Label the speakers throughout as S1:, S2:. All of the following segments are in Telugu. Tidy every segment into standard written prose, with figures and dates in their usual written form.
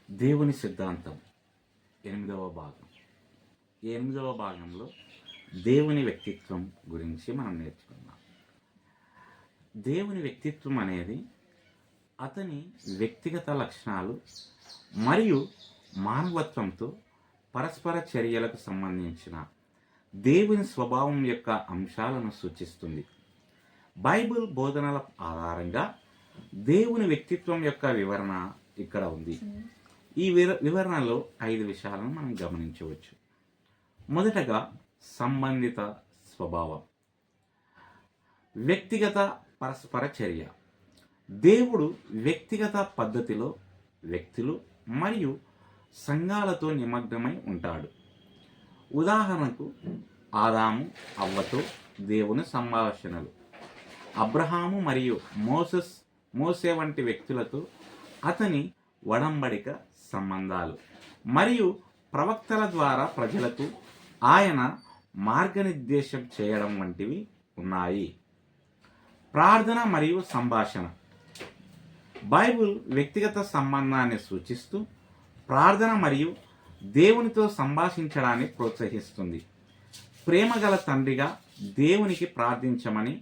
S1: దేవుని సిద్ధాంతం 8వ భాగం. ఈ 8వ భాగంలో దేవుని వ్యక్తిత్వం గురించి మనం నేర్చుకుందాం. దేవుని వ్యక్తిత్వం అనేది అతని వ్యక్తిగత లక్షణాలు మరియు మానవత్వంతో పరస్పర చర్యలకు సంబంధించిన దేవుని స్వభావం యొక్క అంశాలను సూచిస్తుంది. బైబిల్ బోధనల ఆధారంగా దేవుని వ్యక్తిత్వం యొక్క వివరణ ఇక్కడ ఉంది. ఈ వివరణలో 5 విషయాలను మనం గమనించవచ్చు. మొదటగా సంబంధిత స్వభావం, వ్యక్తిగత పరస్పర చర్య. దేవుడు వ్యక్తిగత పద్ధతిలో వ్యక్తులు మరియు సంఘాలతో నిమగ్నమై ఉంటాడు. ఉదాహరణకు ఆదాము అవ్వతో దేవుని సంభాషణలు, అబ్రహాము మరియు మోసే వంటి వ్యక్తులతో అతని ఒడంబడిక సంబంధాలు మరియు ప్రవక్తల ద్వారా ప్రజలకు ఆయన మార్గనిర్దేశం చేయడం వంటివి ఉన్నాయి. ప్రార్థన మరియు సంభాషణ. బైబిల్ వ్యక్తిగత సంబంధాన్ని సూచిస్తూ ప్రార్థన మరియు దేవునితో సంభాషించడాన్ని ప్రోత్సహిస్తుంది. ప్రేమగల తండ్రిగా దేవునికి ప్రార్థించమని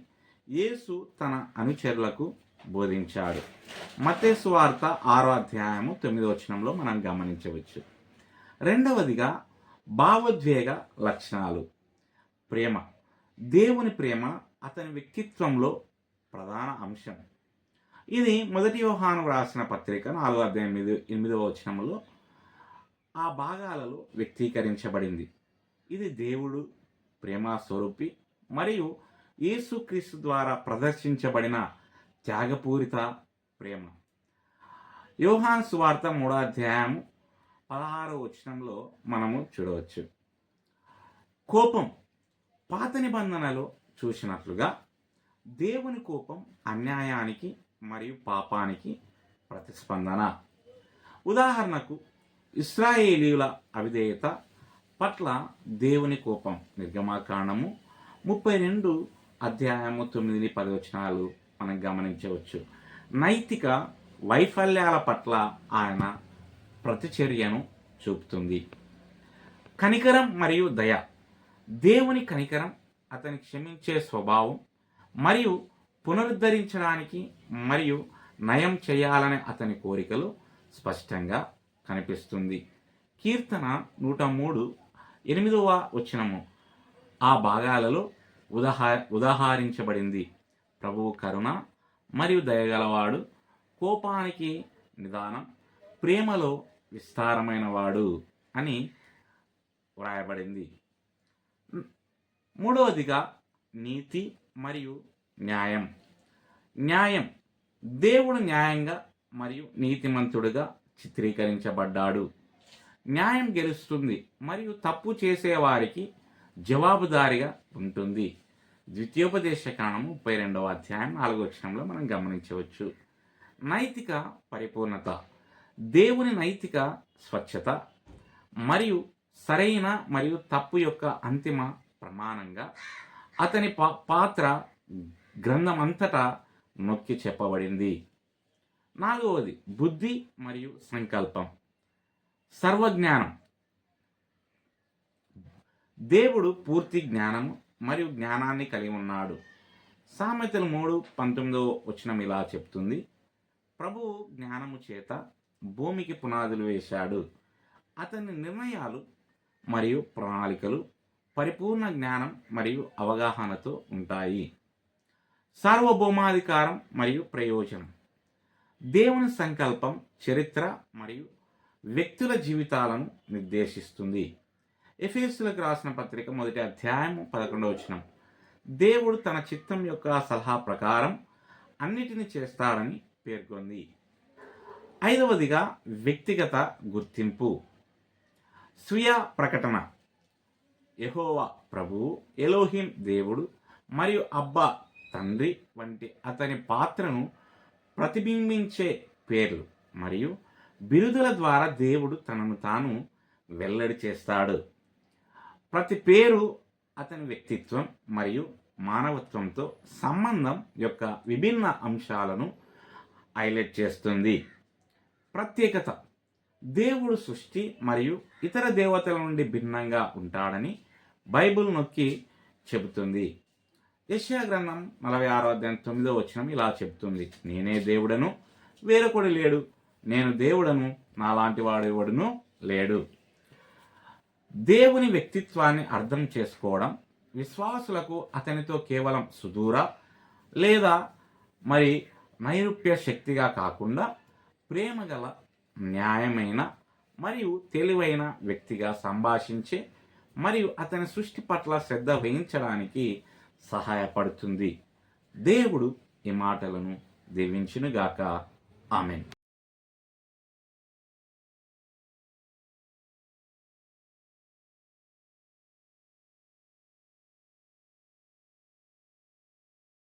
S1: యేసు తన అనుచరులకు బోధించాడు. మత్తయి సువార్త 6వ అధ్యాయము 9వ వచనంలో మనం గమనించవచ్చు. రెండవదిగా భావోద్వేగ లక్షణాలు. ప్రేమ. దేవుని ప్రేమ అతని వ్యక్తిత్వంలో ప్రధాన అంశం. ఇది 1 యోహాను రాసిన పత్రిక 4వ అధ్యాయం 8వ వచనంలో ఆ భాగాలలో వ్యక్తీకరించబడింది. ఇది దేవుడు ప్రేమ స్వరూపి మరియు యేసుక్రీస్తు ద్వారా ప్రదర్శించబడిన త్యాగపూరిత ప్రేమ. యోహాను సువార్త 3వ అధ్యాయం 16వ వచనంలో మనము చూడవచ్చు. కోపం. పాత నిబంధనలో చూసినట్లుగా దేవుని కోపం అన్యాయానికి మరియు పాపానికి ప్రతిస్పందన. ఉదాహరణకు ఇశ్రాయేలీయుల అవిధేయత పట్ల దేవుని కోపం. నిర్గమాకాండము 32 అధ్యాయము 9-10 వచనాలు మనం గమనించవచ్చు. నైతిక వైఫల్యాల పట్ల ఆయన ప్రతిచర్యను చూపుతుంది. కనికరం మరియు దయ. దేవుని కనికరం అతని క్షమించే స్వభావం మరియు పునరుద్ధరించడానికి మరియు నయం చేయాలనే అతని కోరికలు స్పష్టంగా కనిపిస్తుంది. కీర్తన 103:8వ వచనము ఆ భాగాలలో ఉదాహరించబడింది. ప్రభువు కరుణ మరియు దయగలవాడు, కోపానికి నిదానం, ప్రేమలో విస్తారమైన వాడు అని వ్రాయబడింది. మూడవదిగా నీతి మరియు న్యాయం. న్యాయం. దేవుడు న్యాయంగా మరియు నీతిమంతుడుగా చిత్రీకరించబడ్డాడు. న్యాయం గెలుస్తుంది మరియు తప్పు చేసేవారికి జవాబుదారీగా ఉంటుంది. ద్వితీయోపదేశకాండము 32వ అధ్యాయం 4వ వచనంలో మనం గమనించవచ్చు. నైతిక పరిపూర్ణత. దేవుని నైతిక స్వచ్ఛత మరియు సరైన మరియు తప్పు యొక్క అంతిమ ప్రమాణంగా అతని పాత్ర గ్రంథం అంతటా నొక్కి చెప్పబడింది. 4వది బుద్ధి మరియు సంకల్పం. సర్వజ్ఞానం. దేవుడు పూర్తి జ్ఞానము మరియు జ్ఞానాన్ని కలిగి ఉన్నాడు. సామెతలు 3:19వ వచనం ఇలా చెప్తుంది. ప్రభువు జ్ఞానము చేత భూమికి పునాదులు వేశాడు. అతని నిర్ణయాలు మరియు ప్రణాళికలు పరిపూర్ణ జ్ఞానం మరియు అవగాహనతో ఉంటాయి. సార్వభౌమాధికారం మరియు ప్రయోజనం. దేవుని సంకల్పం చరిత్ర మరియు వ్యక్తుల జీవితాలను నిర్దేశిస్తుంది. ఎఫెసీయులకు రాసిన పత్రిక 1వ అధ్యాయం 11వ వచనం. దేవుడు తన చిత్తం యొక్క సలహా ప్రకారం అన్నిటిని చేస్తాడని పేర్కొంది. 5వదిగా వ్యక్తిగత గుర్తింపు. స్వీయ ప్రకటన. యెహోవా ప్రభువు, ఎలోహిం దేవుడు మరియు అబ్బా తండ్రి వంటి అతని పాత్రను ప్రతిబింబించే పేర్లు మరియు బిరుదుల ద్వారా దేవుడు తనను తాను వెల్లడి చేస్తాడు. ప్రతి పేరు అతని వ్యక్తిత్వం మరియు మానవత్వంతో సంబంధం యొక్క విభిన్న అంశాలను హైలైట్ చేస్తుంది. ప్రత్యేకత. దేవుడు సృష్టి మరియు ఇతర దేవతల నుండి భిన్నంగా ఉంటాడని బైబిల్ నొక్కి చెబుతుంది. యెషయా గ్రంథం 46:9 ఇలా చెబుతుంది, నేనే దేవుడను, వేరొకడు లేడు, నేను దేవుడను, నాలాంటి వాడు ఎవడును లేడు. దేవుని వ్యక్తిత్వాన్ని అర్థం చేసుకోవడం విశ్వాసులకు అతనితో కేవలం సుదూర లేదా మరి నైరూప్య శక్తిగా కాకుండా ప్రేమగల, న్యాయమైన మరియు తెలివైన వ్యక్తిగా సంభాషించే మరియు అతని సృష్టి పట్ల శ్రద్ధ వహించడానికి సహాయపడుతుంది. దేవుడు ఈ మాటలను దీవించునుగాక. ఆమేన్.